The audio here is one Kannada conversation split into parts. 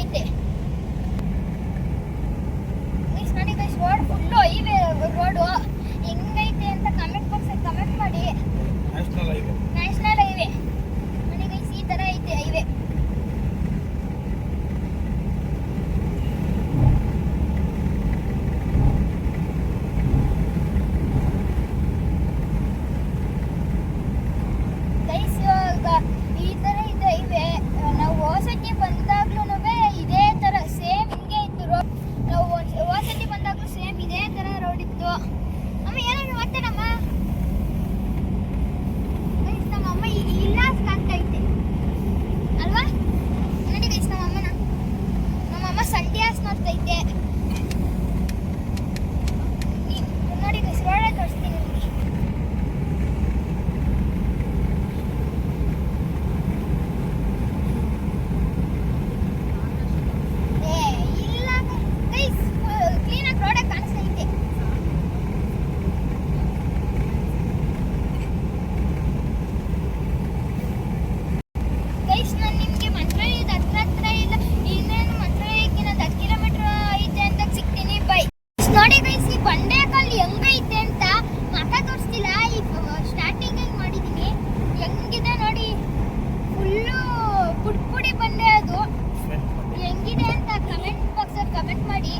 ಐತೆ. ನೋಡಿ guys, road full highway road ಹೆಂಗೈತೆ ಅಂತ ಕಮೆಂಟ್ ಬಾಕ್ಸಲ್ಲಿ ಕಮೆಂಟ್ ಮಾಡಿ. ನ್ಯಾಷನಲ್ ಹೈವೇ ನೋಡಿ ಗೈಸ್, ಈ ಥರ ಐತೆ ಹೈವೇ. ನೋಡಿ ಗೈಸ್, ಈ ಬಂಡೆ ಕಲ್ಲು ಹೆಂಗೈತೆ ಅಂತ ಮಕ ತೋರಿಸ್ತಿಲ್ಲ. ಈ ಸ್ಟಾರ್ಟಿಂಗ್ ಹೆಂಗ್ ಮಾಡಿದೀನಿ ಹೆಂಗಿದೆ ನೋಡಿ, ಫುಲ್ಲು ಪುಡಿ ಬಂಡೆ. ಅದು ಹೆಂಗಿದೆ ಅಂತ ಕಮೆಂಟ್ ಬಾಕ್ಸಲ್ಲಿ ಕಮೆಂಟ್ ಮಾಡಿ.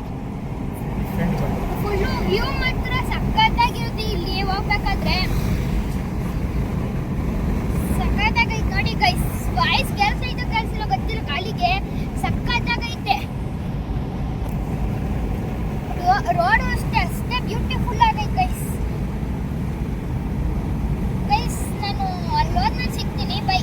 ಫುಲ್ಲು ವ್ಯೂ ಮಾತ್ರ ಸಖತ್ತಾಗಿರುತ್ತೆ. ಇಲ್ಲಿ ಹೋಗ್ಬೇಕಾದ್ರೆ ಸಖತ್ತಾಗೈತೆ ನೋಡಿ ಗೈಸ್. ವಾಯ್ಸ್ ಕೇಳಿಸೈತೆ ಕೇಳಿಸಿಲ್ಲ ಗೊತ್ತಿಲ್ಲ, ಕಾಲಿಗೆ ಸಖತ್ತಾಗೈತೆ. ರೋಡ್ ಅಷ್ಟೇ ಬ್ಯೂಟಿಫುಲ್ ಆಗೈತೆ ಗೈಸ್. ನಾನು ಅಲ್ಲಿ ಹೋದ್ಮೇಲೆ ಸಿಗ್ತೀನಿ. ಬೈ.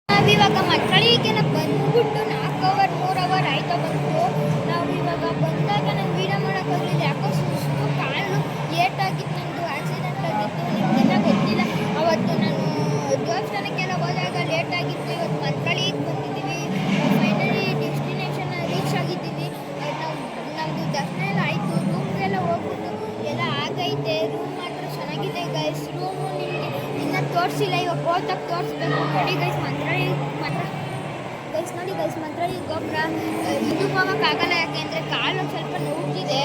ನಾವಿವಾಗ ಮಂತ್ರಾಲಯಕ್ಕೆಲ್ಲ ಬಂದ್ಬಿಟ್ಟು 4 ಅವರ್ 3 ಅವರ್ ಆಯ್ತಾ ಬಂತು. ನಾವು ಇವಾಗ ಬಂದಾಗ ನಾನು ವೀಡಿಯೋ ಮಾಡೋಕೆ ಹೋಗಲಿಲ್ಲ, ಯಾಕೋ ಸುಸ್ತು, ಕಾಲು ಲೇಟಾಗಿತ್ತು, ನಂದು ಆಕ್ಸಿಡೆಂಟ್ ಆಗಿತ್ತು. ನಿಮಗೆಲ್ಲ ಗೊತ್ತಿಲ್ಲ, ಅವತ್ತು ನಾನು ದೇವಸ್ಥಾನಕ್ಕೆಲ್ಲ ಹೋದಾಗ ಲೇಟಾಗಿತ್ತು. ಇವತ್ತು ಮಂತ್ರಾಲಯಕ್ಕೆ ಬಂದಿದ್ದೀವಿ, ಫೈನಲಿ ಡೆಸ್ಟಿನೇಷನ್ ರೀಚ್ ಆಗಿದ್ದೀವಿ. ನಮ್ಮದು ದರ್ಶನ ಎಲ್ಲ ಆಯಿತು, ರೂಮ್ಗೆಲ್ಲ ಹೋಗ್ಬಿಟ್ಟು ಎಲ್ಲ ಆಗೈತೆ. ರೂಮ್ ಮಾತ್ರ ಚೆನ್ನಾಗಿದೆ ಗೈಸ್. ರೂಮು ನಿಮಗೆ ಇನ್ನೂ ತೋರಿಸಿಲ್ಲ, ಇವಾಗ ಹೋದಾಗ ತೋರಿಸ್ಬೇಕು. ನೋಡಿ ಗೈಸ್, ನೋಡಿ ಗೈಸ್, ಮಂತ್ರಾಲಯ ಗೋಪುರ ಇದು ಹೋಗೋಕ್ಕಾಗಲ್ಲ, ಯಾಕೆಂದರೆ ಕಾಲು ಸ್ವಲ್ಪ ನೋವುತ್ತಿದೆ.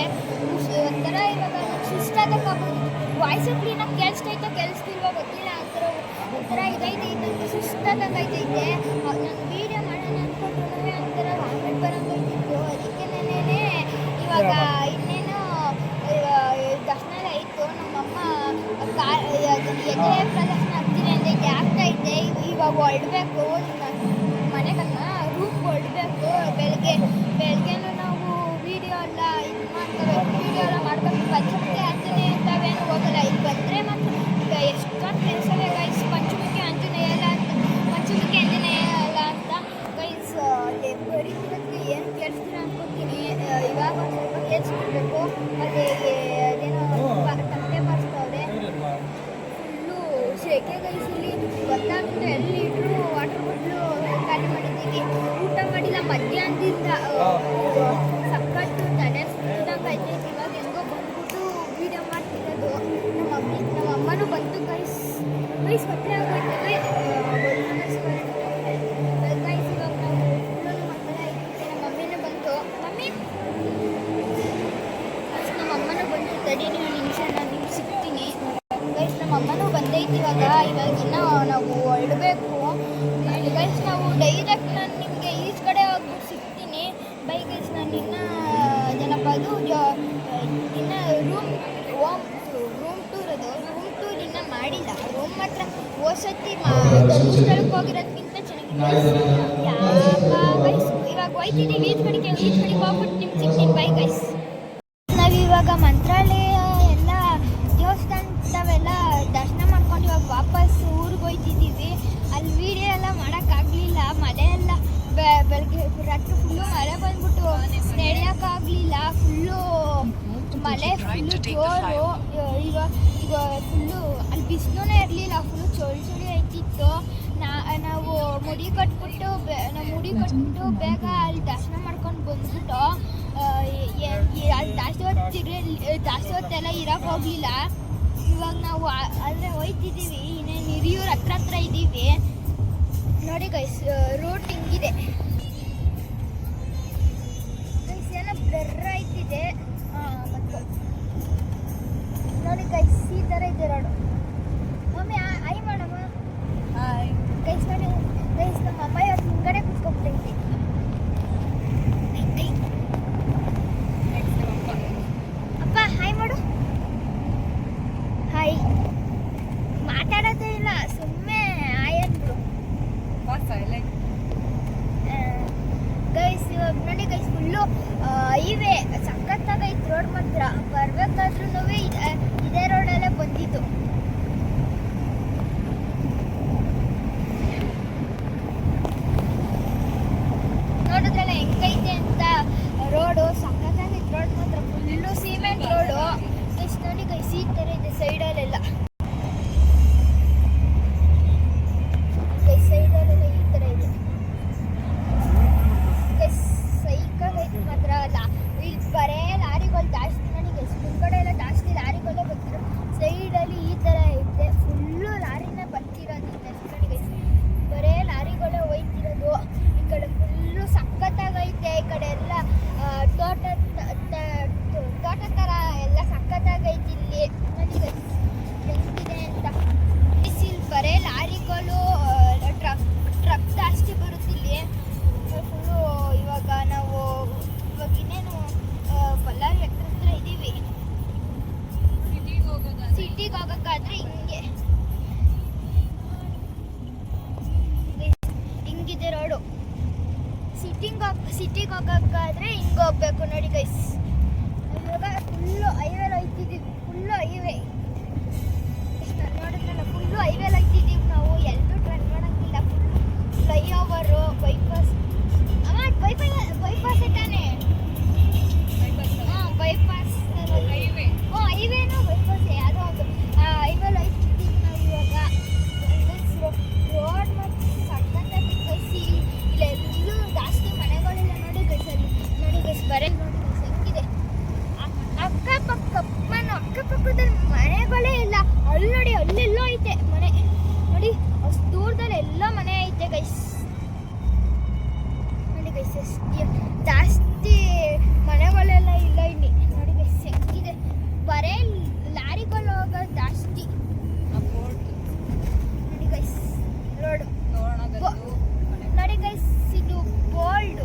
ಒಂಥರ ಇವಾಗ ಸುಸ್ತಾಗಕ್ಕಾಗ್ಬೋದು. ವಾಯ್ಸು ಕ್ಲೀನಾಗಿ ಕೇಳಿಸ್ತೈತೋ ಕೇಳಿಸ್ತಿಲ್ವೋ ಗೊತ್ತಿಲ್ಲ, ಒಂಥರ ಇದೈತೆ, ನನಗೆ ಸುಸ್ತಾಗೈತೈತೆ. ನಾನು ವೀಡಿಯೋ ಮಾಡೋಣ ಅಂದ್ಕೊಂಡ್ರು ಒಂಥರ ವಾಮಿಟ್ ಬರೋಂಗೈತಿತ್ತು. ಅದಕ್ಕೆ ಇವಾಗ ಇನ್ನೇನು ದರ್ಶನ ಆಯಿತು. ನಮ್ಮಮ್ಮ ಎದೆ ಪ್ರದರ್ಶನ ಆಗ್ತೀನಿ ಅಂದರೆ ಆಗ್ತಾಯಿದ್ದೆ. ಇವಾಗ ಹೊರಡಬೇಕು ಮನೆಗನ್ನ, ರೂಮ್ಗೆ ಹೊರಡಬೇಕು. ಬೆಳಗ್ಗೆನೂ ನಾವು ವೀಡಿಯೋ ಎಲ್ಲ ಇದು ಮಾಡ್ತಾರೆ, ವೀಡಿಯೋ ಎಲ್ಲ ಮಾಡ್ಬೇಕು. ಪಂಚಮುಖಿ ಆಂಜನೇಯ ಅಂತವೇನು ಹೋಗಲ್ಲ. ಇಲ್ಲಿ ಬಂದರೆ ಮಾತ್ರ ಎಷ್ಟೊಂದು ಕೆಲಸವೇ ಗೈಸ್. ಪಂಚಮುಖಿ ಆಂಜನೇಯ ಎಲ್ಲ ಅಂತ, ಪಂಚಮುಖಿ ಆಂಜನೇಯ ಎಲ್ಲ ಅಂತ ಗೈಸ್. ಅಲ್ಲಿ ಬರೀತಿರೋದಕ್ಕೆ ಏನು ಕೇಳಿಸ್ತೀರ ಅನ್ಕೊತೀನಿ. ಇವಾಗ ಒಂದು ಸ್ವಲ್ಪ ಕೇಳಿಸ್ಕೊಳ್ಬೇಕು. ಅಲ್ಲಿ ಅದೇನೋ ತಪ್ಪೆ ಬರ್ಸ್ತವ್ರೆ, ಫುಲ್ಲು ಸೆಕೆ ಗೈಸ್. ಇಲ್ಲಿ ಗೊತ್ತಾಗುತ್ತೆ, ಎಲ್ಲಿಟ್ರು ವಾಟರ್ ಬಾಟ್ಲು ಖಾಲಿ ಮಾಡಿದ್ದೀವಿ. ಊಟ ಮಾಡಿಲ್ಲ ಮಧ್ಯಾಹ್ನದಿಂದ, ಸಕ್ಕತ್ತು ತಲೆ ಸುತ್ತಿದಂಗೆ ಐತೆ. ಇವಾಗ ಹೆಂಗೋ ಬಂದ್ಬಿಟ್ಟು ವೀಡಿಯೋ ಮಾಡ್ತಿರೋದು. ನಮ್ಮ ಅಮ್ಮನೂ ಬಂತು ಗೈಸ್. ಗೊತ್ತೇ ಆಗೋಯ್ತು ಗೈಸ್. ಇವಾಗ ನಾವು ಫುಲ್ಲೂ ಮಕ್ಕಳ ಐತೆ. ನಮ್ಮ ಮಮ್ಮಿನೂ ಬಂತು. ಮಮ್ಮಿ ನಮ್ಮ ಅಮ್ಮನೂ ಬಂತು. ತಡಿ ನೀವು ನಿಮಿಷ, ನಾನು ನಿಮ್ಗೆ ಸಿಗ್ತೀನಿ ಗೈಸ್. ನಮ್ಮ ಅಮ್ಮನೂ ಬಂದೈತಿ. ಇವಾಗಿನ್ನ ನಾವು ಹೊರಡಬೇಕು ಗೈಸ್. ನಾವು ಡೈರೆಕ್ಟ್ ನಾನು ನಿಮಗೆ ಈಚ್ ಕಡೆ ಹೋಗ್ಬಿಟ್ಟು ಸಿಗ್ತೀನಿ. ಬೈ ಗೈಸ್, ನಾನು ಏನಪ್ಪ ಅದು ಇನ್ನು ರೂಮ್ ಟೂರ್ ಇನ್ನೂ ಮಾಡಿಲ್ಲ. ರೂಮ್ ಮಾತ್ರ ಹೋಸತಿ ಧರ್ಮಸ್ಥಳಕ್ಕೆ ಹೋಗಿರೋದಕ್ಕಿಂತ ಚೆನ್ನಾಗಿದೆ ಗೈಸ್. ಇವಾಗ ಹೋಯ್ತಿದ್ದೀವಿ ಈಚ್ ಕಡೆಗೆ ಹೋಗ್ಬಿಟ್ಟು ನಿಮ್ಗೆ ಸಿಗ್ತೀನಿ. Bye guys. ನಾವಿವಾಗ ಮಂತ್ರಾಲಯ ಎಲ್ಲ ದೇವಸ್ಥಾನವೆಲ್ಲ ದರ್ಶನ ಮಾಡ್ಕೊಂಡು ಇವಾಗ ವಾಪಸ್ ಊರಿಗೆ ಹೋಯ್ತಿದ್ದೀವಿ. ಅಲ್ಲಿ ವೀಡಿಯೋ ಎಲ್ಲ ಮಾಡೋಕ್ಕಾಗಲಿಲ್ಲ, ಮಳೆ ಎಲ್ಲ ಬೆಳಗ್ಗೆ ರಾತ್ರಿ ಫುಲ್ಲು ಮಳೆ ಬಂದ್ಬಿಟ್ಟು ನಡೆಯೋಕ್ಕಾಗಲಿಲ್ಲ. ಫುಲ್ಲು ಮಳೆ ಫುಲ್ಲು ಜೋರು. ಈಗ ಫುಲ್ಲು ಅಲ್ಲಿ ಬಿಸಿಲೂ ಇರಲಿಲ್ಲ, ಫುಲ್ಲು ಚಳಿ ಆಯ್ತಿತ್ತು. ನಾವು ಮುಡಿ ಕಟ್ಬಿಟ್ಟು ಬೇಗ ಅಲ್ಲಿ ದರ್ಶನ ಮಾಡ್ಕೊಂಡು ಜಾಸ್ತಿ ಹೊತ್ತೆಲ್ಲ ಇರಕ್ಕೆ ಹೋಗ್ಲಿಲ್ಲ. ಇವಾಗ ನಾವು ಆದರೆ ಹೋಯ್ತಿದ್ದೀವಿ, ಇನ್ನೇನು ಹಿರಿಯೂರು ಹತ್ರ ಇದ್ದೀವಿ ನೋಡಿ ಗೈಸ್. ರೂಟ್ ಹಿಂಗಿದೆ ಗೈಸ್, ಏನೋ ಬ್ಲರ್ ಆಯ್ತಿದೆ ಮತ್ತು ನೋಡಿ ಗೈಸ್, ಈ ಥರ ಇದೆ ರೋಡು. ಮಮ್ಮಿ ಆಯ್ ಮಾಡಮ್ಮ. ಗೈಸ್ ನೋಡಿ ಗೈಸ್, ನಮ್ಮ ಅಮ್ಮ ಇವತ್ತು ಹಿಂಗಡೆ ಕುತ್ಕೊಂಡ್ಬಿಟ್ಟೈತಿ. ಅಪ್ಪ ಹಾಯ್ ಮಾಡು. ಹಾಯ್ ಮಾತಾಡೋದೇ ಇಲ್ಲ, ಸುಮ್ಮನೆ ಹಾಯ್ ಅಂದ್ರು ಗೈಸ್. ಇವಾಗ ನೋಡಿ ಗೈಸ್, ಫುಲ್ಲು ಹೈವೇ ಸಖತ್ತಾಗೈತೆ ರೋಡ್ ಮಾತ್ರ. ಬರ್ಬೇಕಾದ್ರೂ ಇದೇ ರೋಡಲ್ಲೇ ಬಂದಿದ್ದು. ನೋಡಿದ್ರಲ್ಲ ಹೆಂಗೈತೆ ಅಂತ ರೋಡು, ಸಖತ್ತಾಗೈತೆ ರೋಡ್ ಮಾತ್ರ. Full cement road guys. ನೋಡಿ ಗೈಸ್, ಈ ಥರ ಇದೆ ಸೈಡಲ್ಲೆಲ್ಲ. ಗೈಸ್ ಸೈಡಲ್ಲೆಲ್ಲ ಈ ಥರ ಇದೆ ಗೈಸ್, ಸೈಕಾಗೈತೆ ಮಾತ್ರ. ಅಲ್ಲ ಇಲ್ಲಿ ಬರೇ ಲಾರಿಗಳು ಜಾಸ್ತಿ. ನೋಡಿ ಗೈಸ್, ಮುಂದ್ಗಡೆ ಎಲ್ಲ ಜಾಸ್ತಿ ಲಾರಿಗಳೇ ಬರ್ತಿರೋ. ಸೈಡಲ್ಲಿ ಈ ಥರ ಐತೆ, ಫುಲ್ಲು ಲಾರಿನೇ ಬರ್ತಿರೋದು. ನೋಡಿ ಗೈಸ್, ಬರೇ ಲಾರಿಗಳೇ ಹೋಯ್ತಿರೋದು. ಈ ಕಡೆ ಫುಲ್ಲು ಸಖತ್ತಾಗೈತೆ. ಈ ಕಡೆ ಎಲ್ಲ ತೋಟ ಥರ ಎಲ್ಲ ಸಖತ್ತಾಗೈತೆ ಇಲ್ಲಿ. ನೋಡಿ ಗೈಸ್ ಹೆಂಗಿದೆ ಅಂತ. ಇಲ್ಲಿ ಬರೇ ಲಾರಿಗಳು, ಟ್ರಕ್ ಜಾಸ್ತಿ ಬರುತ್ತಿಲ್ಲಿ ಫುಲ್ಲು. ಇವಾಗ ನಾವು ಇನ್ನೇನು ಬಳ್ಳಾರಿ ಹತ್ರ ಇದ್ದೀವಿ. ಸಿಟಿಗೆ ಹೋಗೋಕ್ಕಾದ್ರೆ ಹಿಂಗಿದೆ ರೋಡು. ಸಿಟಿಗೆ ಹೋಗೋಕ್ಕಾದ್ರೆ ಹಿಂಗೆ ಹೋಗ್ಬೇಕು ನೋಡಿ ಗೈಸ್. ಇವಾಗ ಫುಲ್ಲು ಹೈವೇಲಿ ಹೋಯ್ತಿದ್ದೀವಿ. ಫುಲ್ಲು ಹೈವೇ ನೋಡಿದ್ರಲ್ಲ, ಫುಲ್ಲು ಹೈವೇಲಿ ಹೋಯ್ತಿದ್ದೀವಿ ನಾವು. ಎಲ್ಲರೂ ಟ್ರನ್ ಮಾಡೋಂಗಿಲ್ಲ. Full flyover, bypass. ಅಮ್ಮ ಬೈಪಾಸ್ ತಾನೆ? ಹಾಂ ಬೈಪಾಸ್ ಹೈವೇ. ಹೈವೇನೋ ಬೈಪಾಸ್ ಯಾವುದೋ ಒಂದು ಹೈವೇಲಿ ಹೋಯ್ತಿದ್ದೀವಿ ನಾವು ಇವಾಗ. ರೋಡ್ ಮತ್ತು ಸಣ್ಣದಾಗಿ ಗೈಸಿ. ಇಲ್ಲೆಲ್ಲೂ ಜಾಸ್ತಿ ಮನೆಗಳಿಲ್ಲ ನೋಡಿ ಗೈಸ್. ಅಲ್ಲಿ ನೋಡಿ ಗೈಸ್, ಬರೇ ನೋಡಿ ಗೈಸ್ ಹೆಂಗಿದೆ. ಅಕ್ಕಪಕ್ಕದಲ್ಲಿ ಮನೆಗಳೇ ಇಲ್ಲ. ಅಲ್ಲಿ ನೋಡಿ, ಅಲ್ಲೆಲ್ಲೋ ಐತೆ ಮನೆ. ನೋಡಿ ಅಷ್ಟು ದೂರದಲ್ಲಿ ಎಲ್ಲ ಮನೆ ಐತೆ ಗೈಸ್. ನೋಡಿ ಗೈಸ್, ಜಾಸ್ತಿ ಮನೆಗಳೆಲ್ಲ ಇಲ್ಲ ಇಲ್ಲಿ. ನೋಡಿ ಗೈಸ್ ಹೆಂಗಿದೆ, ಬರೇ ಲಾರಿಗಳು ಹೋಗೋದು ಜಾಸ್ತಿ. ನೋಡಿ ಗೈಸ್ ರೋಡು. ನೋಡಿ ಗೈಸ್, ಇದು ಬೋಲ್ಡು.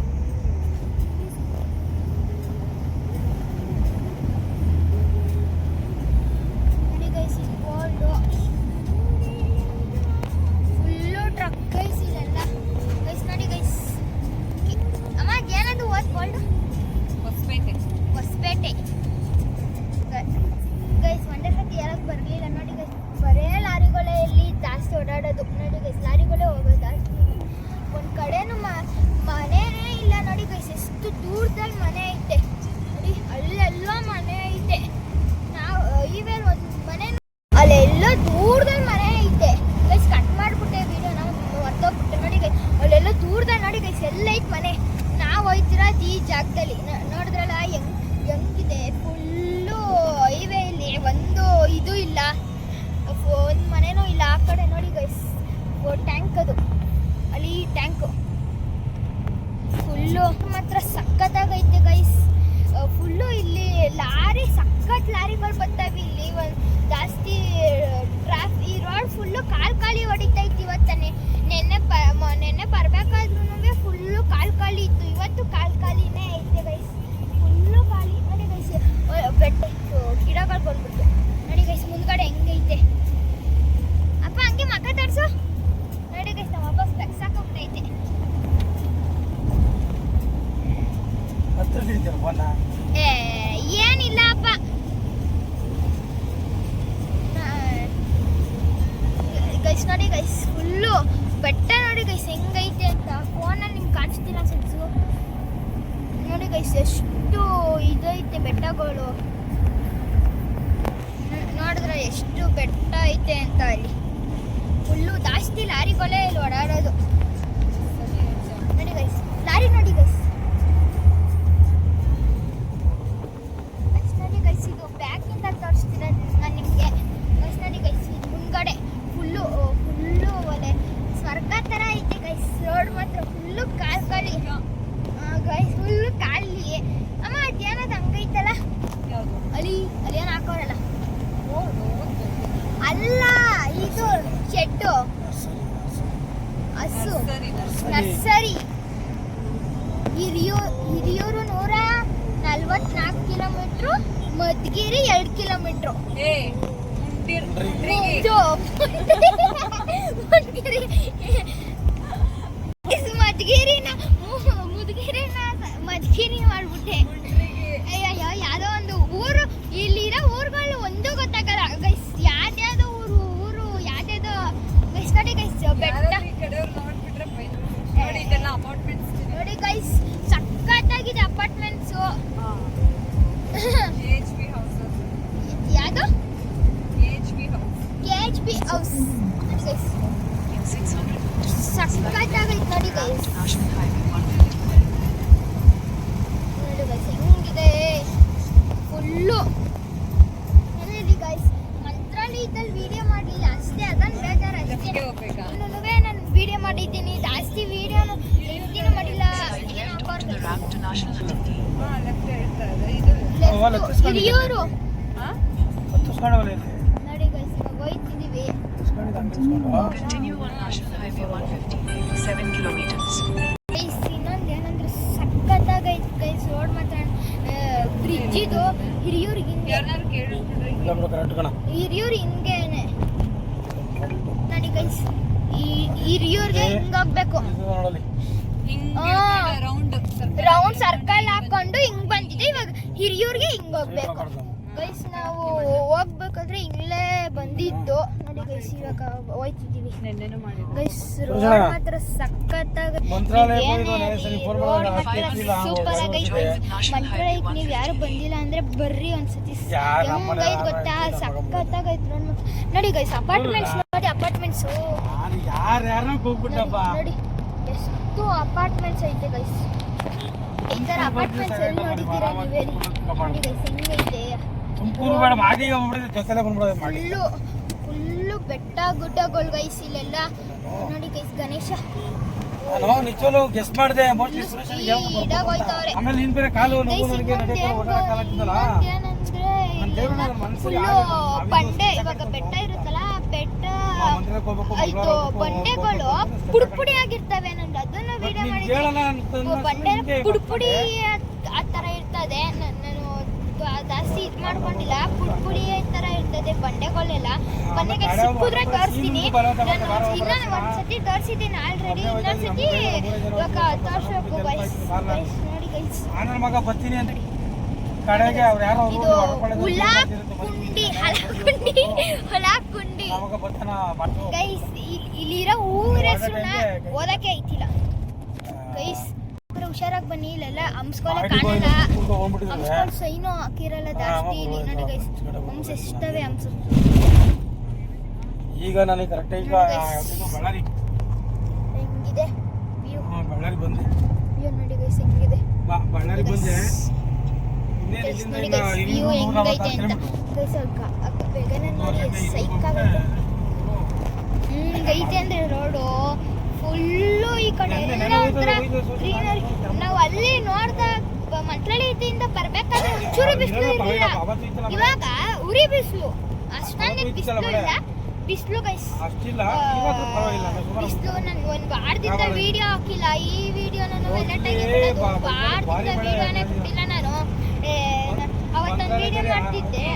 ನೋಡಿ ಗೈಸ್, ಇದು ಬೋಲ್ಡು. ಫುಲ್ಲು ಟ್ರಕ್ ಗೈಸ್ ಇಲ್ಲೆಲ್ಲ ಗೈಸ್. ನೋಡಿ ಗೈಸ್, ಅಮ್ಮ ಏನದು ಬೋಲ್ಡು? ಹೊಸಪೇಟೆ ಗೈಸ್. ಒಂದೇ ಸತಿ ಯಾರಕ್ಕೆ ಬರಲಿಲ್ಲ ನೋಡಿ ಗೈಸ್. ಬರೇ ಲಾರಿಗಳೇ ಇಲ್ಲಿ ಜಾಸ್ತಿ ಓಡಾಡೋದು. ನೋಡಿ ಗೈಸ್, ಲಾರಿಗಳೇ ಹೋಗೋದು ಜಾಸ್ತಿ. ಒಂದು ಕಡೆನೂ ಮನೆನೇ ಇಲ್ಲ ನೋಡಿ ಗೈಸ್. ಎಷ್ಟು ದೂರದಲ್ಲಿ ಮನೆ ಐತೆ ನೋಡಿ, ಅಲ್ಲೆಲ್ಲೋ ಮನೆ ಐತೆ. ನಾವು ಇವೇನು ಒಂದು ಮನೆ, ಅಲ್ಲೆಲ್ಲೋ ದೂರದಲ್ಲಿ ಮನೆ ಐತೆ ಗೈಸ್. ಕಟ್ ಮಾಡಿಬಿಟ್ಟೆ ವಿಡಿಯೋ, ನಾವು ಹೊತ್ತೋಗ್ಬಿಟ್ಟೆ ನೋಡಿ ಗೈಸ್. ಅಲ್ಲೆಲ್ಲೋ ದೂರದಲ್ಲಿ ನೋಡಿ ಗೈಸ್ ಎಲ್ಲೈತೆ ಮನೆ. ನಾವು ಹೋಯ್ತಿರೋದು ಈ ಜಾಗದಲ್ಲಿ. ನೋಡಿದ್ರಲ್ಲ ಹೆಂಗಿದೆ, ಫುಲ್ಲು ಹೈವೇ. ಇಲ್ಲಿ ಒಂದು ಇದು ಇಲ್ಲ, ಒಂದು ಮನೆನೂ ಇಲ್ಲ. ಆ ಕಡೆ ನೋಡಿ ಗೈಸ್, ಟ್ಯಾಂಕ್ ಅದು, ಅಲ್ಲಿ ಟ್ಯಾಂಕು ಫುಲ್ಲು ಮಾತ್ರ ಸಖತ್ತಾಗೈತೆ ಗೈಸ್. ಫುಲ್ಲು ಇಲ್ಲಿ ಲಾರಿ, ಸಖತ್ ಲಾರಿಗಳು ಬರ್ತಾವೆ ಇಲ್ಲಿ. ಒಂದು ಜಾಸ್ತಿ ಈ ರೋಡ್ ಫುಲ್ಲು ಖಾಲಿ ಹೊಡಿತೈತಿ. ಇವತ್ತಾನೆ ನೆನ್ನೆ ಬರಬೇಕಾದ್ರೂ ಫುಲ್ಲು ಖಾಲಿ ಇತ್ತು. ಇವತ್ತು ಖಾಲಿನೇ ಐತೆ ಗೈಸ್, ಫುಲ್ಲು ಖಾಲಿ. ನೋಡಿ ಗೈಸ್, ಬೆಟ್ಟ ಗಿಡಗಳು ಬಂದ್ಬಿಟ್ಟು ನೋಡಿ ಗೈಸ್. ಮುಂದ್ಗಡೆ ಹೆಂಗೈತೆ ಅಪ್ಪ, ಹಂಗೆ ಮಗ ತರ್ಸು. ನೋಡಿ ಗೈಸ್, ನಮ್ಮ ಅಪ್ಪ ಸ್ಪೆಕ್ಸ್ ಹಾಕೊಂಡ್ಬಿಟ್ಟೈತೆ. ಏನಿಲ್ಲ ಅಪ್ಪ. ಗೈಸ್ ನೋಡಿ ಗೈಸ್, ಫುಲ್ಲು ಬೆಟ್ಟ ನೋಡಿ ಗೈಸ್ ಹೆಂಗೈತೆ ಅಂತ. ಫೋನಲ್ಲಿ ನಿಮ್ಗೆ ಕಾಣಿಸ್ತಿಲ್ಲ ಸೆನ್ಸು. ನೋಡಿ ಗೈಸ್, ಎಷ್ಟು ಇದೈತೆ ಬೆಟ್ಟಗಳು. ನೋಡಿದ್ರೆ ಎಷ್ಟು ಬೆಟ್ಟ ಐತೆ ಅಂತ. ಅಲ್ಲಿ ಫುಲ್ಲು ಜಾಸ್ತಿ ಲಾರಿಗಳೇ ಇಲ್ಲಿ ಓಡಾಡೋದು. ನೋಡಿ ಗೈಸ್, ಲಾರಿ ನೋಡಿ ಗೈಸ್. ನೋಡಿ guys, Hiriyur 144 kilometre, Madhugiri 2 kilometre. Madhugiri ಮಾಡ್ಬಿಟ್ಟೆ. ಅಯ್ಯಯ್ಯೋ, ಯಾವ್ದೋ ಒಂದು ಊರು, ಇಲ್ಲಿರೋ ಊರುಗಳು ಒಂದು ಗೊತ್ತಾಗಲ್ಲ ಗೈಸ್. ಯಾವ್ದ್ಯಾವ್ದೋ ಊರು ಯಾವ್ದ್ಯಾವ್ದೋ ಗೈಸ್ ಕಡೆ ಗೈಸ್ ಬೆಟ್ಟ ನೋಡಿ ಗೈಸ್, ಸಖತ್ತಾಗಿದೆ ಅಪಾರ್ಟ್ಮೆಂಟ್ಸು. ಯಾವುದು KHP ಹೌಸ್ ನೋಡಿ ಗೈಸ್, ಸಖತ್ತಾಗೈತೆ ನೋಡಿ ಗೈಸ್. ನೋಡಿ ಗೈಸ್ ಹೆಂಗಿದೆ ಫುಲ್ಲು. ಹೇಳಿ ಗೈಸ್, ಮಂತ್ರಾಲಯದಲ್ಲಿ ವಿಡಿಯೋ ಮಾಡಲಿಲ್ಲ ಅಷ್ಟೇ, ಅದನ್ನು ಬೇಜಾರು ಅಷ್ಟೇ. ಇನ್ನೂ ನಾನು ವಿಡಿಯೋ ಮಾಡಿದ್ದೀನಿ, ಜಾಸ್ತಿ ವಿಡಿಯೋನು ಎಂಟಿನೂ ಮಾಡಿಲ್ಲ. ಹಿರಿಯೂರು ನೋಡಿ ಗೈಸ್, ಹೋಯ್ತಿದ್ದೀವಿ. ಇನ್ನೊಂದು ಏನಂದ್ರೆ ಸಖತ್ತಾಗೈತೆ ಗೈಸ್ ರೋಡ್ ಮಾತ್ರ. ಬ್ರಿಡ್ಜ್ ಇದು ಹಿರಿಯೂರಿಗೆ ಹಿರಿಯೂರು ಹಿಂಗೇನೆ ನೋಡಿ ಗೈಸ್. ಹಿರಿಯೂರ್ಗೆ ಹಿಂಗೋಗ್ಬೇಕು, ರೌಂಡ್ ಸರ್ಕಲ್ ಹಾಕೊಂಡು ಹಿಂಗ್ ಬಂದಿದೆ. ಇವಾಗ ಹಿರಿಯೂರ್ಗೆ ಹಿಂಗ್ ಹೋಗ್ಬೇಕು ಗೈಸ್. ನಾವು ಹೋಗ್ಬೇಕಾದ್ರೆ ಇಲ್ಲೇ ಬಂದಿದ್ದು ನೋಡಿ ಗೈಸ್. ಇವಾಗ ಹೋಯ್ತಿದ್ದೀವಿ ಗೈಸ್. ರೋಡ್ ಮಾತ್ರ ಸಖತ್ತಾಗಿ ಸೂಪರ್ ಆಗೈತೆ. ಮಂತ್ರಾಲಯಕ್ಕೆ ನೀವು ಯಾರು ಬಂದಿಲ್ಲ ಅಂದ್ರೆ ಬರ್ರಿ ಒಂದ್ಸತಿ. ಹೆಂಗೈತೆ ಗೊತ್ತಾ, ಸಖತ್ತಾಗೈತೆ ರೋಡ್ ಮಾತ್ರ. ನೋಡಿ ಗೈಸ್ ಅಪಾರ್ಟ್ಮೆಂಟ್ಸ್ ನೋಡಿ, ಅಪಾರ್ಟ್ಮೆಂಟ್ಸ್ ನೋಡಿ ಎಷ್ಟು ಅಪಾರ್ಟ್ಮೆಂಟ್ಸ್ ಐತೆ ಗೈಸ್. ಈ ತರ ಅಪಾರ್ಟ್ಮೆಂಟ್ಸ್ ಎಲ್ಲಿ ನೋಡಿದ್ದೀರಾ ನೀವು ಹೇಳಿ. ನೋಡಿ ಗೈಸ್ ಹೆಂಗೈತೆ, ಫುಲ್ಲು ಬೆಟ್ಟ ಗುಡ್ಡಗಳು ಗೈಸ್ ಇಲ್ಲೆಲ್ಲ. ನೋಡಿ ಗೈಸ್ ಗಣೇಶ ಫುಲ್ಲು ಬಂಡೆ. ಇವಾಗ ಬೆಟ್ಟ ಇರುತ್ತಲ್ಲ, ಬೆಟ್ಟ ಆಯ್ತು ಬಂಡೆಗಳು ಪುಡಿ ಆಗಿರ್ತವೆ. ನಂದು ಅದನ್ನ ವಿಡಿಯೋ ಮಾಡಿದ್ದೀನಿ. ಬಂಡೆ ಪುಡಿ ಆ ಥರ ಇರ್ತದೆ. ನಾನು ಜಾಸ್ತಿ ಇದು ಮಾಡ್ಕೊಂಡಿಲ್ಲ. ಪುಡಿ ತರ ಇರ್ತದೆ ಬಂಡೆಗಳೆಲ್ಲ. ಬಂಡೆಗೆ ಸಿಕ್ಕಿದ್ರೆ ತೋರಿಸ್ತೀನಿ. ನಾನು ಇನ್ನೊಂದು ಒಂದ್ಸತಿ ತೋರಿಸಿದ್ದೀನಿ ಆಲ್ರೆಡಿ, ಇನ್ನೊಂದ್ಸತಿ ಇವಾಗ ತೋರಿಸ್ಬೇಕು ಗೈಸ್. ನೋಡಿ ಗೈಸ್, ಇದು ಹುಲಾಕುಂಡಿ ಗೈಸ್. ಇಲ್ಲಿರೋ ಊರ ಹೆಸರನ್ನ ಓದಕ್ಕೆ ಐತಿಲ್ಲ ಗೈಸ್. ಹುಷಾರಾಗಿ ಬನ್ನಿ, ಇಲ್ಲೆಲ್ಲ ಹಂಸ್ಕೊಲೆ ಕಾಣಲ್ಲ. ಹಂಸ್ಕೊಂಡು ಸೈನು ಹಾಕಿರಲ್ಲ ಜಾಸ್ತಿ ಇಲ್ಲಿ. ನೋಡಿ ಗೈಸ್ ಹಂಸ ಎಷ್ಟವೆ ಹಂಸ. ಈಗ ನನಗೆ ಕರೆಕ್ಟ್ ಈಗ ಬಳ್ಳಾರಿ ಹೆಂಗಿದೆ ವ್ಯೂ. ಬಳ್ಳಾರಿ ಬಂದೆ. ವ್ಯೂ ನೋಡಿ ಗೈಸ್ ಹೆಂಗಿದೆ. ಬಳ್ಳಾರಿ ಬಂದೆ. ನೋಡಿ ಗೈಸ್ ವ್ಯೂ ಹೆಂಗೈತೆ ಅಂತ ಗೈಸ್. ಬೇಗನೆ ನೋಡಿ ಸೈಕಾಗೈತೆ. ಹಿಂಗೈತೆ ಅಂದ್ರೆ ರೋಡು ಫುಲ್ಲು. ಈ ಕಡೆ ಎಲ್ಲ ಒಂಥರ ಗ್ರೀನರಿ. ನಾವು ಅಲ್ಲಿ ನೋಡ್ದಾಗ ಮಂತ್ರಾಲಯದಿಂದ ಬರ್ಬೇಕಾದ್ರೆ ಒಂಚೂರು ಬಿಸಿಲು ಇರಲಿಲ್ಲ. ಇವಾಗ ಉರಿ ಬಿಸಿಲು, ಅಷ್ಟೊಂದು ಬಿಸಿಲು ಇಲ್ಲ. ಬಿಸಿಲು ಗೈಸ್ ಬಿಸಿಲು. ನಾನು ಒಂದು ವಾರದಿಂದ ವಿಡಿಯೋ ಹಾಕಿಲ್ಲ. ಈ ವಿಡಿಯೋ ನಾನು ವೆಲ್ಲಟಾಗಿ ವಾರದಿಂದ ವಿಡಿಯೋನೇ ಬಿಟ್ಟಿಲ್ಲ. ನಾನು ಅವತ್ತೊಂದು ವಿಡಿಯೋ ಮಾಡ್ತಿದ್ದೆ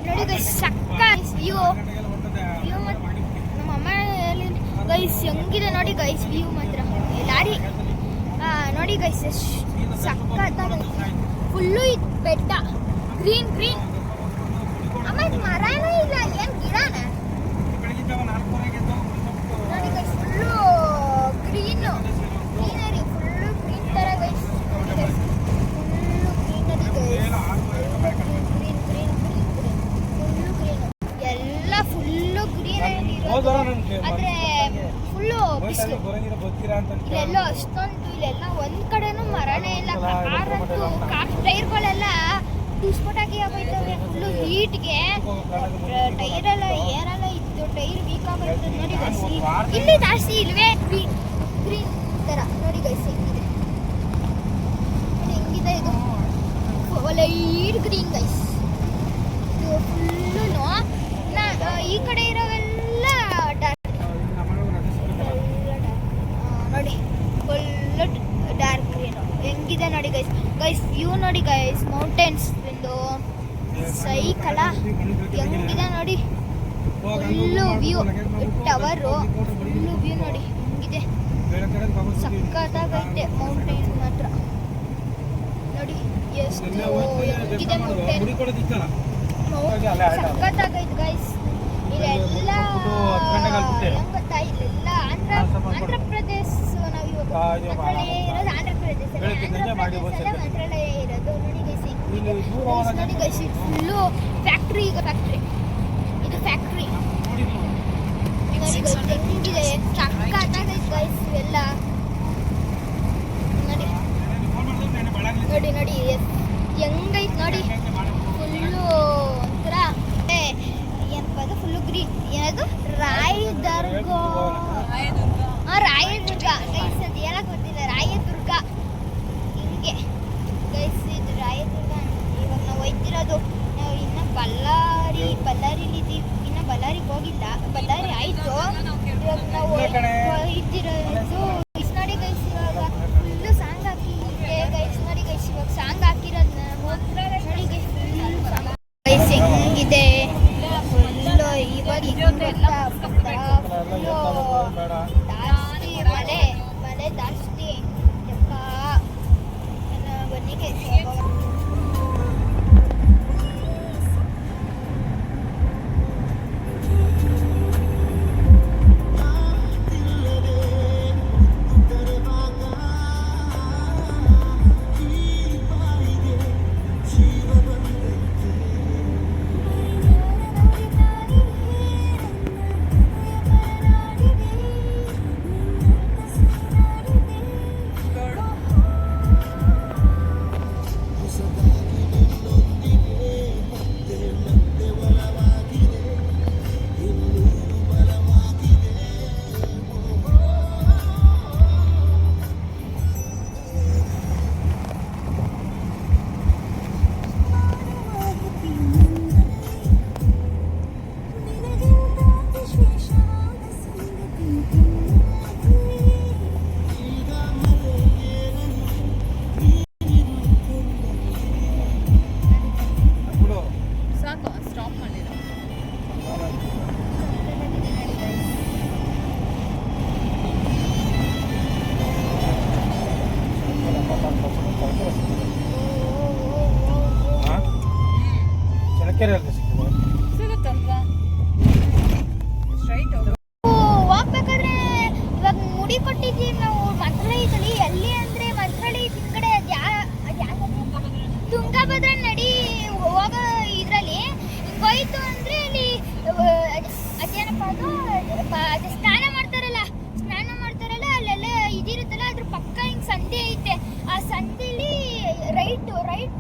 ನೋಡಿ ಗೈಸ್. ಸಕ್ಕ ವ್ಯೂ ವ್ಯೂ ಮತ್ತು ನಮ್ಮ ಅಮ್ಮ ಗೈಸ್ ಹೆಂಗಿದೆ ನೋಡಿ ಗೈಸ್ ವ್ಯೂ ಮಾತ್ರ. ಲಾರಿ ನೋಡಿ ಗೈಸ್ ಸಕ್ಕತ್ತಾಗೈತೆ. ಫುಲ್ಲು ಇದು ಬೆಟ್ಟ ಗ್ರೀನ್ ಗ್ರೀನ್. ಆಮೇಲೆ ಮರನೂ ಇಲ್ಲ, ಏನು ಗಿಡನ ನೋಡಿ guys. Full green greenery, full green ಥರ ಗೈಸ್. ನೋಡಿ guys full greenery guys. Green green green green full green. ಎಲ್ಲ ಫುಲ್ಲು ಗ್ರೀನರಿ ಇರೋದು. ಆದರೆ ಫುಲ್ಲು ಬಿಸಿಲು. ಇಲ್ಲೆಲ್ಲೋ ಅಷ್ಟೊಂದು ಇಲ್ಲೆಲ್ಲ ಒಂದು ಕಡೆನೂ ಮರನೇ ಇಲ್ಲ. ಕಾರಂತೂ ಕಾರ್ ಟೈರ್ಗಳೆಲ್ಲ ಟೂಸ್ಪೋಟಾಗಿ ಆಗೋಯ್ತವೆ ಫುಲ್ಲು ಹೀಟ್ಗೆ. ಟೈರೆಲ್ಲ ಏರೆಲ್ಲ ಇತ್ತು, ಟೈರ್ ವೀಕ್ ಆಗೋಯ್ತು ನೋಡಿ ಗೈಸ್. ಇಲ್ಲಿ ಜಾಸ್ತಿ ಇಲ್ವೇ ಗ್ರೀನ್ ಗ್ರೀನ್ ಥರ ನೋಡಿ ಗೈಸ್ ಹೆಂಗಿದೆ. ಹೆಂಗಿದೆ ಇದು ಲೈಟ್ ಗ್ರೀನ್ ಗೈಸ್. ಇದು ಫುಲ್ಲು ಈ ಕಡೆ ಇರೋವೆಲ್ಲ ಡಾರ್ಕ್ ನೋಡಿ, ಫುಲ್ಲು ಡಾರ್ಕ್ ಗ್ರೀನು. ಹೆಂಗಿದೆ ಹೆಂಗಿದೆ ನೋಡಿ ಗೈಸ್. ಗೈಸ್ ವ್ಯೂ ನೋಡಿ ಗೈಸ್, ಮೌಂಟೇನ್ಸ್ ಒಂದು ಸೈಕಲ ಹೆಂಗಿದೆ ನೋಡಿ. Full view, tower full view ನೋಡಿ ಹೆಂಗಿದೆ, ಸಕ್ಕತ್ತಾಗೈತೆ ಮೌಂಟೇನ್ ಮಾತ್ರ ನೋಡಿ. ಎಷ್ಟು ಹೆಂಗಿದೆ ಮೌಂಟೇನ್, ಸಕ್ಕತ್ತಾಗೈತೆ ಗೈಸ್. ಇಲ್ಲೆಲ್ಲ ಹೆಂಗ್ ಗೊತ್ತಾ, ಇಲ್ಲೆಲ್ಲ ಆಂಧ್ರ ಪ್ರದೇಶ್. ನಾವು ಇವಾಗ ಮಂತ್ರಾಲಯ ಇರೋದು ಆಂಧ್ರ ಪ್ರದೇಶ, ಮಂತ್ರಾಲಯ ಇರೋದು ನೋಡಿ ಗೈಸ್. ಹೆಂಗಿದೆ ನೋಡಿ ಗೈಸ್, ಫುಲ್ಲು ಫ್ಯಾಕ್ಟ್ರಿ. ಈಗ ಇದು ಫ್ಯಾಕ್ಟ್ರಿ ನೋಡಿ ಗೈಸ್, ಹೆಂಗಿದೆ ಸಕ್ಕತ್ತಾಗೈತೆ ಗೈಸ್. ಎಲ್ಲ ನೋಡಿ ನೋಡಿ ಹೆಂಗೈತೆ ನೋಡಿ. ಫುಲ್ಲು ಒಂಥರ ಏನಪ್ಪ ಅದು, ಫುಲ್ಲು ಗ್ರೀನ್. ಏನದು ರಾಯದುರ್ಗ ಗೈಸ್, ಅದು ಹೇಳಕ್ ಗೊತ್ತಿಲ್ಲ. ರಾಯದುರ್ಗ ಹಿಂಗೆ ಗೈಸ್, ಇದು ರಾಯದುರ್ಗ. ಇವಾಗ ನಾವು ಹೋಯ್ತಿರೋದು, ನಾವು ಇನ್ನು ಬಳ್ಳಾರಿಲಿದ್ದೀವಿ. ಇನ್ನು ಬಳ್ಳಾರಿಗೆ ಹೋಗಿಲ್ಲ, ಬಳ್ಳಾರಿ ಆಯಿತು. ಇವಾಗ ನಾವು ಹೋಯ್ತಿರೋದು ನೋಡಿ ಗೈಸ್. ಇವಾಗ ಫುಲ್ಲು ಸಾಂಗ್ ಹಾಕಿದ್ದೆ ಗೈಸ್ ನೋಡಿ ಗೈಸ್. ಇವಾಗ ಸಾಂಗ್ ಹಾಕಿರೋದು ನೋಡಿ ಗೈಸ್. ಫುಲ್ಲು ಸಾಂಗ್ ಗೈಸ್ ಹೆಂಗಿದೆ ಫುಲ್ಲು. ಇವಾಗ ಫುಲ್ಲು ಜಾಸ್ತಿ ಮಳೆ ಜಾಸ್ತಿ. ಬನ್ನಿ ಗೈಸ್. ಹೋಗ್ಬೇಕಾದ್ರೆ ಇವಾಗ ಮುಡಿ ಕೊಟ್ಟಿದ್ದೀವಿ ನಾವು ಮಂತ್ರಾಲಯದಲ್ಲಿ. ಎಲ್ಲಿ ಅಂದ್ರೆ ಮಂತ್ರಾಲಯ ಹಿಂದ್ಗಡೆ ತುಂಗಭದ್ರಾ ನದಿ ಹೋಗೋ ಇದ್ರಲ್ಲಿ ಹಿಂಗೋಯ್ತು ಅಂದ್ರೆ ಅಲ್ಲಿ ಅದೇನಪ್ಪ ಅದು ಸ್ನಾನ ಮಾಡ್ತಾರಲ್ಲ ಅಲ್ಲೆಲ್ಲ ಇದಿರುತ್ತಲ್ಲ, ಅದ್ರ ಪಕ್ಕ ಹಿಂಗೆ ಸಂಧಿ ಐತೆ. ಆ ಸಂಧಿಲಿ ರೈಟ್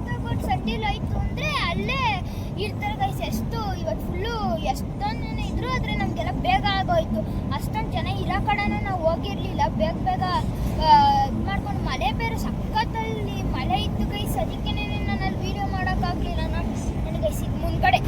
ತಗೊಂಡು ಸಂಧಿಲಿ ಆಯ್ತು ಅಂದ್ರೆ ಅಲ್ಲೇ ಇರ್ತಾರೆ ಗೈಸ್. ಇವತ್ತು ಫುಲ್ಲು ಎಷ್ಟೊಂದು ಇದ್ರು, ಆದರೆ ನಮಗೆಲ್ಲ ಬೇಗ ಆಗೋಯ್ತು. ಅಷ್ಟೊಂದು ಜನ ಇರೋ ಕಡೆನೂ ನಾವು ಹೋಗಿರ್ಲಿಲ್ಲ. ಬೇಗ ಇದು ಮಾಡ್ಕೊಂಡು, ಮಳೆ ಬೇರೆ ಸಖತ್ತಲ್ಲಿ ಮಳೆ ಇತ್ತು ಗೈಸ್. ಅದಕ್ಕೆ ನಾನು ಅಲ್ಲಿ ವೀಡಿಯೋ ಮಾಡೋಕ್ಕಾಗಲಿಲ್ಲ. ನನಗೆ ಗೈಸ್ ಇದು ಮುಂದ್ಗಡೆ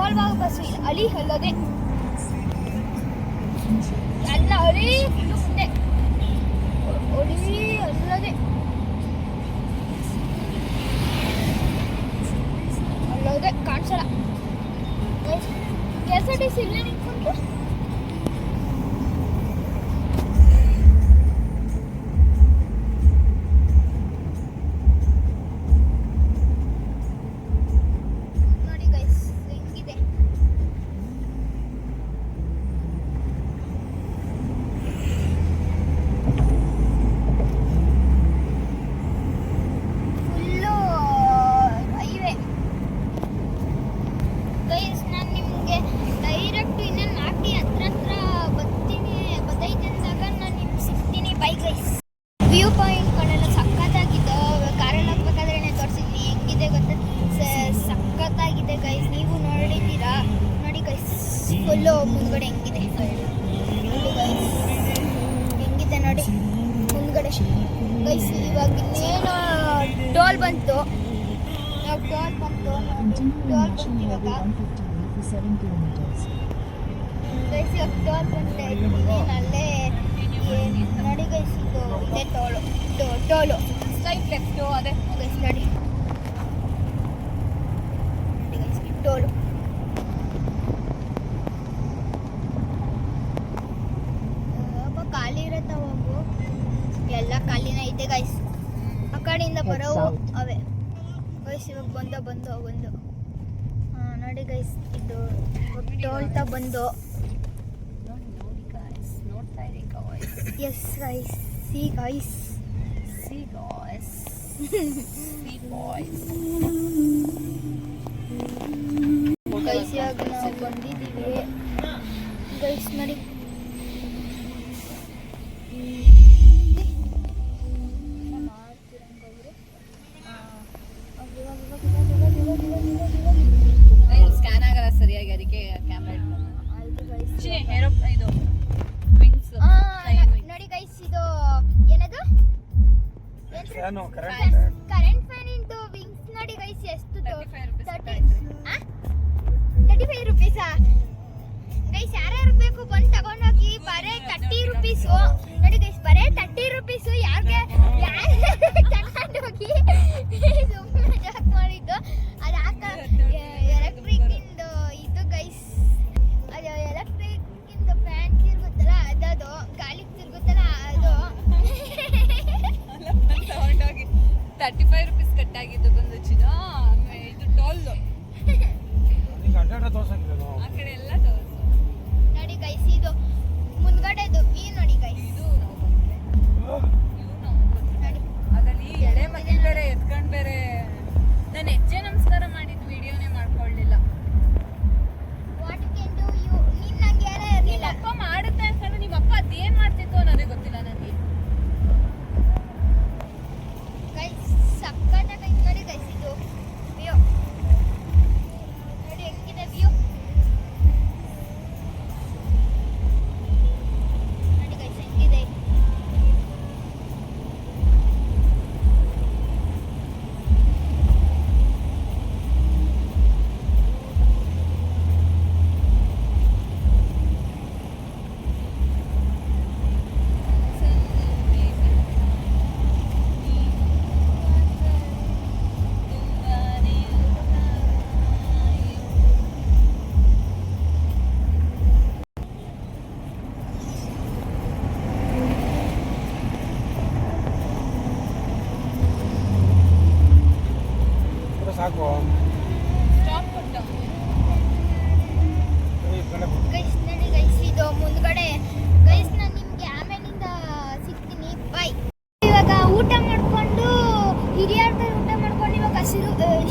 ಇನ್ವಾಲ್ವ್ ಆಗೋ ಬಸ್ಸು ಇಲ್ಲ, ಅಲಿ ಅಲ್ಲದೆ ಎಲ್ಲ ಅಲಿ ಫುಲ್ಲು ಮುಂದೆ ಅಲಿ ಅಲ್ಲದೆ ಅಲ್ಲದೆ ಕಾಣಿಸಲ್ಲ. KSRTC ಇಲ್ಲೇ ನಿಂತ್ಕೊಂಡ್ರೆ ನೋಡಿ ಗೈಸ್ ಹೆಂಗಿದೆ. Full highway guys. ನಾನು ನಿಮಗೆ ಡೈರೆಕ್ಟ್ ಇನ್ನೊಂದು ನಾಟಿ ಹತ್ರ ಬತ್ತೈತೆ ಅಂದಾಗ ನಾನು ನಿಮ್ಗೆ ಸಿಗ್ತೀನಿ. Bye guys. ವ್ಯೂ ಪಾಯಿಂಟ್ಗಳೆಲ್ಲ ಸಖತ್ತಾಗಿದೆ. ಕಾರಲ್ಲಿ ಹೋಗ್ಬೇಕಾದ್ರೆ ತೋರಿಸಿದ್ದೀನಿ ಹೆಂಗಿದೆ ಗೊತ್ತಾ, ಸಖತ್ತಾಗಿದೆ ಗೈಸ್. ನೀವು ನೋಡಿದ್ದೀರಾ ನೋಡಿ ಗೈಸ್. ಫುಲ್ಲು ಮುಂದ್ಗಡೆ ಹೆಂಗಿದೆ ನೋಡಿ ಗೈಸ್, ಹೆಂಗಿದೆ ನೋಡಿ ಮುಂದ್ಗಡೆ ಗೈಸ್. ಇವಾಗ ಇನ್ನೇನು ಟೋಲ್ ಬಂತು, ಟೋಲ್ ಬಂತು ಇವಾಗ ಗೈಸ್. ಇವಾಗ ಟೋಲ್ ಬಂತ ಇದ್ದೀನಿ ಅಲ್ಲೇ ನೋಡಿ ಗೈಸ್. ಇದು ಇದೆ ಟೋಲು ಸ್ಲೈಟ್ ಲೆಫ್ಟು ಅದೇ ಗೈಸ್ ನೋಡಿ ಗೈಸ್ ಟೋಲು. ಖಾಲಿ ಇರತ್ತ ಹೋಗು, ಎಲ್ಲ ಖಾಲಿನ ಐತೆ ಗೈಸ್. ಆ ಕಡೆಯಿಂದ ಬರೋವು ಅವೇ ಗೈಸ್. ಇವಾಗ ಬಂದು ನೋಡಿ ಗೈಸ್. ಇದು ಟೋಲ್ತಾ ಬಂದು yes guys. C guys guys ಇವಾಗ ನಾವು ಬಂದಿದ್ದೀವಿ ಗೈಸ್ ನೋಡಿ. ಸ್ಕ್ಯಾನ್ ಆಗಲ್ಲ ಸರಿಯಾಗಿ, ಅದಕ್ಕೆ ಕ್ಯಾಮ್ರಾ ಇದು ನೋಡಿ ಗೈಸ್. ಇದು ಏನದು ಫ್ಯಾನು ಕರೆಂಟ್ ಫ್ಯಾನ್ ಇಂದು ವಿಂಗ್ಸ್ ನೋಡಿ ಗೈಸ್. ಎಷ್ಟು 35 ರುಪೀಸಾ ಗೈಸ್? ಯಾರ್ಯಾರು ಬೇಕು ಬಂದು ತಗೊಂಡೋಗಿ. ಬರೇ 30 ರುಪೀಸು ನೋಡಿ ಗೈಸ್, ಬರೇ 30 ರುಪೀಸು. ಯಾರಿಗೆ ತಗೊಂಡೋಗಿ ಸುಮ್ಮನೆ ಜಾಕ್ ಮಾಡಿದ್ದು. ಅದು ಎಲೆಕ್ಟ್ರಿಕ್ ಇಂದು ಇದು ಗೈಸ್. ಅದು ಎಲೆಕ್ಟ್ರಿಕ್ ಇಂದು ಫ್ಯಾನ್ ತಿರುಗುತ್ತಲ್ಲ ಅದು ಗಾಳಿಗೆ ತಿರುಗುತ್ತಲ್ಲ ಅದು ತಗೊಂಡೋಗಿ 35 ರುಪೀಸ್ ಕಟ್ಟಾಗಿದ್ದು ಬಂದು ಚಿನ್ನ. ಇದು ಟೋಲ್ ಈಗ ಅಡ್ಡಾಡ ತೋರ್ಸಂಗಿಲ್ಲ ನಾವು. ಆ ಕಡೆ ಎಲ್ಲ ತೋರಿಸು ನೋಡಿ ಗೈಸ್. ಇದು ಮುಂದ್ಗಡೆದು ಈ ನೋಡಿ ಗೈಸ್. ಇದು ನಾವು ಬಂದ್ರೆ ನೋಡಿ ಅದಲ್ಲಿ ಎಳೆ ಮಕ್ಕಳು ಬೇರೆ ಎತ್ಕೊಂಡು ಬೇರೆ. ನಾನು ಹೆಜ್ಜೆ ನಮಸ್ಕಾರ ಮಾಡಿದ್ದು ವಿಡಿಯೋನೇ ಮಾಡ್ಕೊಳ್ಳಿಲ್ಲ. What can do you? ನೀನ್ ನಂಗೆ ಯಾರೇ ಇರಲಿಲ್ಲ. ಅಪ್ಪ ಮಾಡುತ್ತೆ ಅನ್ಕೊಂಡು ನಿಮ್ಮ ಅಪ್ಪ ಅದೇನ್ ಮಾಡ್ತಿತ್ತು ಅನ್ನೋದೇ ಗೊತ್ತಿಲ್ಲ ನನಗೆ ಗೈಸ್. ಸಕ್ಕತ್ತಾಗಿ ನೋಡಿ ಗೈಸ್. ಇದು ವ್ಯೂ ನೋಡಿ ಹೆಂಗಿದೆ ವ್ಯೂ ನೋಡಿ ಗೈಸ್ ಹೆಂಗಿದೆ. ಸಾಕು ಸ್ಟಾಪ್ ಕೊಟ್ಟು ಗೈಸ್ ನೋಡಿ ಗೈಸ್. ಇದು ಮುಂದ್ಗಡೆ ಗೈಸ್. ನಾನು ನಿಮ್ಗೆ ಆಮೇಲಿಂದ ಸಿಗ್ತೀನಿ. ಬೈ. ಇವಾಗ ಊಟ ಮಾಡ್ಕೊಂಡು ಹಿರಿಯಾರ್ದಲ್ಲಿ ಊಟ ಮಾಡ್ಕೊಂಡು ಇವಾಗ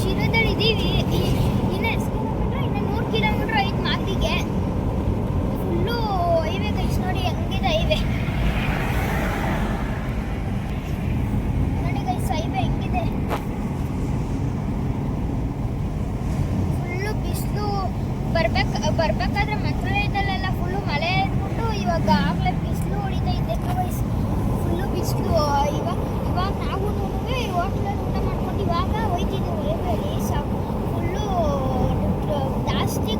ಶಿರದಲ್ಲಿ ಇದ್ದೀವಿ. ಇನ್ನು ಎಷ್ಟು ಕಿಲೋಮೀಟ್ರ್? ಇನ್ನು 100 ಕಿಲೋಮೀಟ್ರ್ ಐತೆ ಮಾತಿಗೆ. ಫುಲ್ಲು ಹೈವೇ ಗೈಸ್ ನೋಡಿ ಹೆಂಗಿದೆ ಹೈವೇ ನೋಡಿ ಗೈಸ್. ಹೈವೇ ಹೆಂಗಿದೆ ಫುಲ್ಲು ಬಿಸಿಲು. ಬರ್ಬೇಕಾದ್ರೆ ಮಂತ್ರಾಲಯದಲ್ಲೆಲ್ಲ ಫುಲ್ಲು ಮಳೆ ಇದ್ಬಿಟ್ಟು ಇವಾಗ ಆಗಲೇ ಬಿಸಿಲು ಹೊಡಿತೈತೆ ಗೈಸ್. ಫುಲ್ಲು ಬಿಸಿಲು. ಇವಾಗ ನಾವು ಹೋಟ್ಲಲ್ಲಿ ಊಟ ಮಾಡ್ಕೊಂಡು ಇವಾಗ ಹೋಯ್ತಿದ್ದೀವಿ. ಹೈವೇಲಿ ಫುಲ್ಲು ಜಾಸ್ತಿ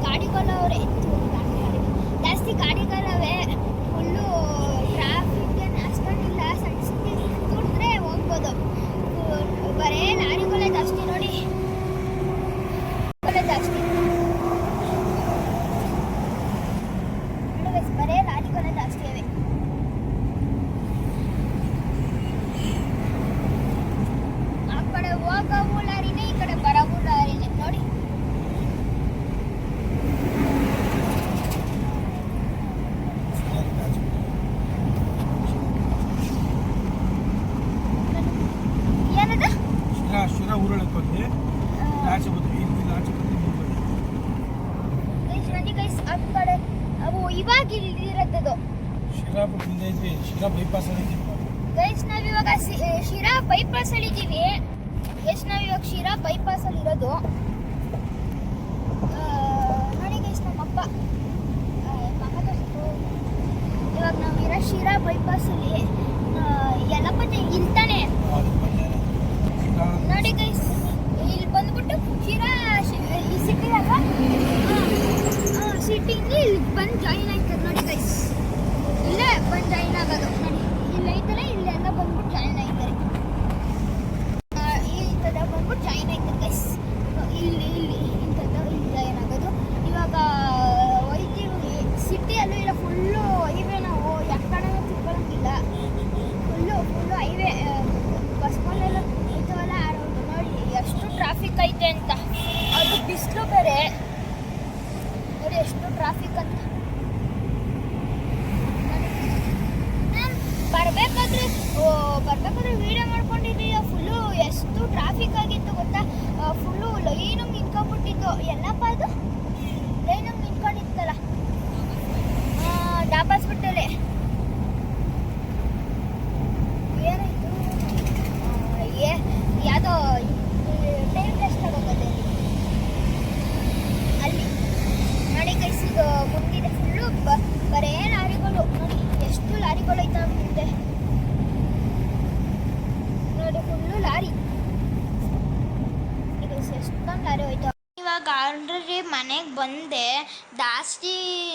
ನೋಡಿ ಗೈಸ್ ಆ ಕಡೆ ಅವು ಇವಾಗ ಇಲ್ಲಿರತ್ತದು ಶಿರಾ ಬಿಟ್ಟು ಮುಂದೆ ಇದ್ವಿ ಶಿರಾ ಬೈಪಾಸ್ ಅಲ್ಲಿ ಇದ್ವಿ ಗೈಸ್ ನಾವಿವಾಗ ಶಿರಾ ಬೈಪಾಸ್ ಅಲ್ಲಿ ಇದ್ದೀವಿ ಗೈಸ್ ನಾವಿವಾಗ ಶಿರಾ ಬೈಪಾಸ್ ಅಲ್ಲಿ ಇರೋದು ನೋಡಿ ಗೈಸ್ ನಮ್ಮಪ್ಪ ಇವಾಗ ನಾವಿರೋ ಶಿರಾ ಬೈಪಾಸ್ ಅಲ್ಲಿ ಎಲ್ಲಪ್ಪತ್ತೆ ಇಲ್ತಾನೆ ನೋಡಿ ಗೈಸ್ ಇಲ್ಲಿ ಬಂದ್ಬಿಟ್ಟು ಶಿರಾ ಈ ಸಿಟಿ ಅಲ್ವಾ ಸಿಟಿಗೆ ಇಲ್ಲಿ ಬಂದು ಜಾಯಿನ್ ಆಯ್ತದೆ ನೋಡಿ ಗೈಸ್ ಇಲ್ಲೇ ಬಂದು ಜಾಯಿನ್ ಆಗೋದು ನೋಡಿ ಇಲ್ಲಿ ಐತಲ್ಲ ಇಲ್ಲೆಲ್ಲ ಬಂದ್ಬಿಟ್ಟು ಜಾಯಿನ್ ಆಯ್ತಾರೆ ಈ ಥರ ಬಂದ್ಬಿಟ್ಟು ಜಾಯಿನ್ ಆಯ್ತಾರೆ ಗೈಸ್ ಇಲ್ಲಿ ಇಂಥದ್ದು ಇಲ್ಲಿ ಜಾಯಿನ್ ಆಗೋದು ಇವಾಗ ಹೋಯ್ತೀವಿ ಸಿಟಿಯಲ್ಲೂ ಇಲ್ಲ ಫುಲ್ಲು ಹೈವೇ ನಾವು ಯಾಕಡೆ ತಿಳ್ಕೊಳ್ಳೋಂಗಿಲ್ಲ ಫುಲ್ಲು ಹೈವೇ ಬಸ್ಗಳಲ್ಲೆಲ್ಲ ಹೋಯ್ತವಲ್ಲ ನೋಡಿ ಎಷ್ಟು ಟ್ರಾಫಿಕ್ ಐತೆ ಅಂತ ಅದು ಬಿಸಿಲು ಬೇರೆ ನೋಡಿ ಎಷ್ಟು ಟ್ರಾಫಿಕ್ ಅಂತ ಬರ್ಬೇಕಾದ್ರೆ ವಿಡಿಯೋ ಮಾಡ್ಕೊಂಡಿದ್ದೀವಿ ಫುಲ್ಲು ಎಷ್ಟು ಟ್ರಾಫಿಕ್ ಆಗಿತ್ತು ಗೊತ್ತಾ ಫುಲ್ಲು ಲೈನಾಗಿ ನಿಂತ್ಕೊಂಡ್ಬಿಟ್ಟಿತ್ತು ಎಲ್ಲಪ್ಪ ಅದು ಲೈನಾಗಿ ನಿಂತ್ಕೊಂಡಿತ್ತಲ್ಲ ಡಾಬ್ ಹಾಸ್ಪಿಟಲೇ ಏನಾಯಿತು ಯಾವುದೋ ಟೈಮ್ ವೇಸ್ಟ್ ಆಗೋಗದೆ ಅಲ್ಲಿ ನೋಡಿ ಗೈಸ್ ಇದು ಮುಂದಿದೆ ಫುಲ್ಲು ಬರೇ ಲಾರಿಗಳು ನೋಡಿ ಎಷ್ಟು ಲಾರಿಗಳು ಐತೆ ಮುಂದೆ ನೋಡಿ ಫುಲ್ಲು ಲಾರಿ ಇದು ಎಷ್ಟೊಂದು ಲಾರಿ ಹೋಯ್ತು ಇವಾಗ ಆಲ್ರೆಡಿ ಮನೆಗೆ ಬಂದೆ ಜಾಸ್ತಿ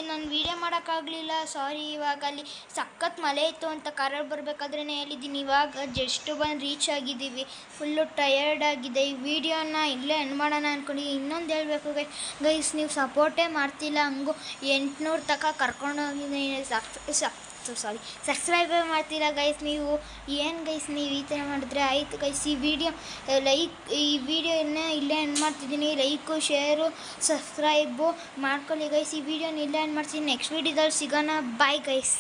ನಾನು ವೀಡಿಯೋ ಮಾಡೋಕ್ಕಾಗಲಿಲ್ಲ ಸಾರಿ ಇವಾಗ ಅಲ್ಲಿ ಸಖತ್ ಮಳೆ ಇತ್ತು ಅಂತ ಕಾರಲ್ಲಿ ಬರಬೇಕಾದ್ರೆ ಹೇಳಿದ್ದೀನಿ ಇವಾಗ ಜಸ್ಟ್ ಬಂದು ರೀಚ್ ಆಗಿದ್ದೀವಿ ಫುಲ್ಲು ಟಯರ್ಡ್ ಆಗಿದೆ ಈ ವಿಡಿಯೋನ ಇಲ್ಲೇ ಎಂಡ್ ಮಾಡೋಣ ಅಂದ್ಕೊಂಡಿದ್ದೀನಿ ಇನ್ನೊಂದು ಹೇಳಬೇಕು ಗೈಸ್ ನೀವು ಸಪೋರ್ಟೇ ಮಾಡ್ತಿಲ್ಲ ಹಂಗೂ 800 ತನಕ ಕರ್ಕೊಂಡೋಗಿದ್ದೀನಿ ಸಬ್ಸ್ಕ್ರೈಬೇ ಮಾಡ್ತೀರಾ ಗೈಸ್ ನೀವು ಏನು ಗೈಸ್ ನೀವು ಈ ಥರ ಮಾಡಿದ್ರೆ ಆಯಿತು ಗೈಸ್ ಈ ವಿಡಿಯೋನ ಇಲ್ಲೇ ಎಂಡ್ ಮಾಡ್ತಿದ್ದೀನಿ ಲೈಕು ಶೇರು ಸಬ್ಸ್ಕ್ರೈಬು ಮಾಡ್ಕೊಳ್ಳಿ ಗೈಸ್ ಈ ವಿಡಿಯೋನ ಇಲ್ಲೇ ಎಂಡ್ ಮಾಡ್ತೀನಿ ನೆಕ್ಸ್ಟ್ ವಿಡಿಯೋದಲ್ಲಿ ಸಿಗೋಣ ಬಾಯ್ ಗೈಸ್